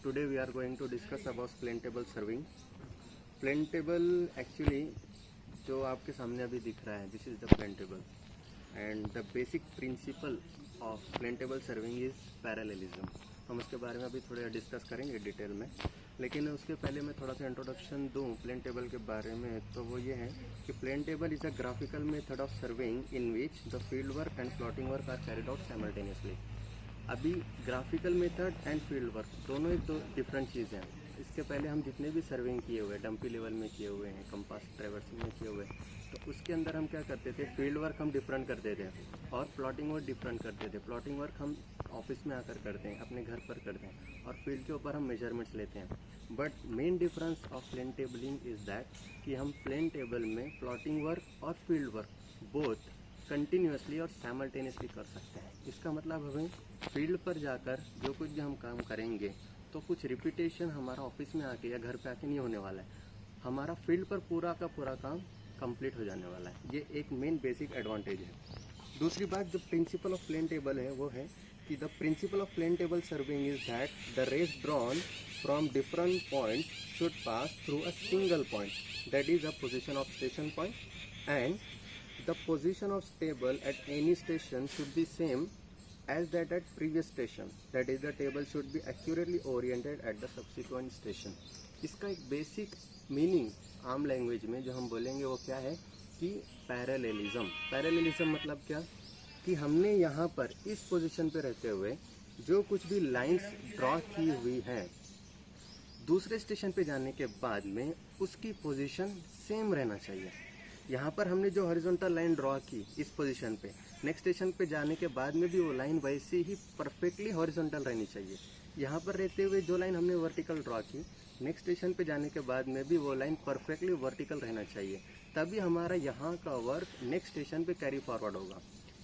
Today we are going to discuss about plane table serving. Plane table actually जो आपके सामने अभी दिख रहा है, this is the plane table and the basic principle of plane table serving is parallelism. हम उसके बारे में अभी थोड़ा डिस्कस करेंगे डिटेल में, लेकिन उसके पहले मैं थोड़ा सा इंट्रोडक्शन दूं प्लेन टेबल के बारे में। तो वो ये है कि plane table is a graphical method of surveying in which the field work and plotting work are carried out simultaneously. अभी graphical method and field work दोनों एक दो डिफरेंट चीज़ें हैं। इसके पहले हम जितने भी सर्विंग किए हुए, डंपी लेवल में किए हुए हैं, कंपास ट्रैवर्सिंग में किए हुए हैं, तो उसके अंदर हम क्या करते थे, फील्ड वर्क हम डिफरेंट करते थे और प्लॉटिंग वर्क डिफरेंट करते थे। प्लॉटिंग वर्क हम ऑफिस में आकर करते हैं, अपने घर पर करते हैं और फील्ड के ऊपर हम मेजरमेंट्स लेते हैं। But main difference of plane tabling is that कि हम प्लेन टेबल में प्लॉटिंग वर्क और फील्ड वर्क बोथ कंटिन्यूसली और साइमल्टेनियसली कर सकते हैं। इसका मतलब हमें फील्ड पर जाकर जो कुछ भी हम काम करेंगे तो कुछ रिपीटेशन हमारा ऑफिस में आके या घर पे आके नहीं होने वाला है, हमारा फील्ड पर पूरा का पूरा काम कंप्लीट हो जाने वाला है। ये एक मेन बेसिक एडवांटेज है। दूसरी बात जो प्रिंसिपल ऑफ प्लेन टेबल है वो है कि the principle of plane table surveying is that the rays drawn from different point should pass through a single point, that is the position of station point, and the position of table at any station should be same as that at previous station, that is the table should be accurately oriented at the subsequent station. इसका एक basic meaning आम language में जो हम बोलेंगे वो क्या है कि पैरेललिज्म। पैरेललिज्म मतलब क्या कि हमने यहाँ पर इस पोजीशन पे रहते हुए जो कुछ भी लाइंस ड्रॉ की हुई हैं, दूसरे स्टेशन पे जाने के बाद में उसकी पोजीशन सेम रहना चाहिए। यहाँ पर हमने जो हॉरिजॉन्टल लाइन ड्रॉ की इस पोजीशन पे, नेक्स्ट स्टेशन पे जाने के बाद में भी वो लाइन वैसे ही परफेक्टली हॉरिजॉन्टल रहनी चाहिए। यहाँ पर रहते हुए जो लाइन हमने वर्टिकल ड्रॉ की, नेक्स्ट स्टेशन पे जाने के बाद में भी वो लाइन परफेक्टली वर्टिकल रहना चाहिए, तभी हमारा यहाँ का वर्क नेक्स्ट स्टेशन पे कैरी फॉरवर्ड होगा।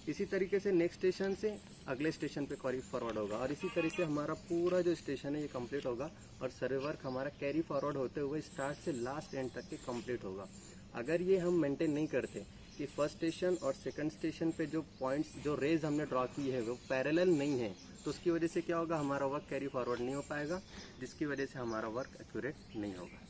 इसी तरीके से नेक्स्ट स्टेशन से अगले स्टेशन पे कैरी फॉरवर्ड होगा और इसी तरीके से हमारा पूरा जो स्टेशन है ये कंप्लीट होगा और सर्वे वर्क हमारा कैरी फॉरवर्ड होते हुए स्टार्ट से लास्ट एंड तक के कंप्लीट होगा। अगर ये हम मेंटेन नहीं करते कि फर्स्ट स्टेशन और सेकंड स्टेशन पे जो पॉइंट्स, जो रेज हमने ड्रॉ की है वो पैरेलल नहीं है, तो उसकी वजह से क्या होगा, हमारा वर्क कैरी फॉरवर्ड नहीं हो पाएगा, जिसकी वजह से हमारा वर्क एक्यूरेट नहीं होगा।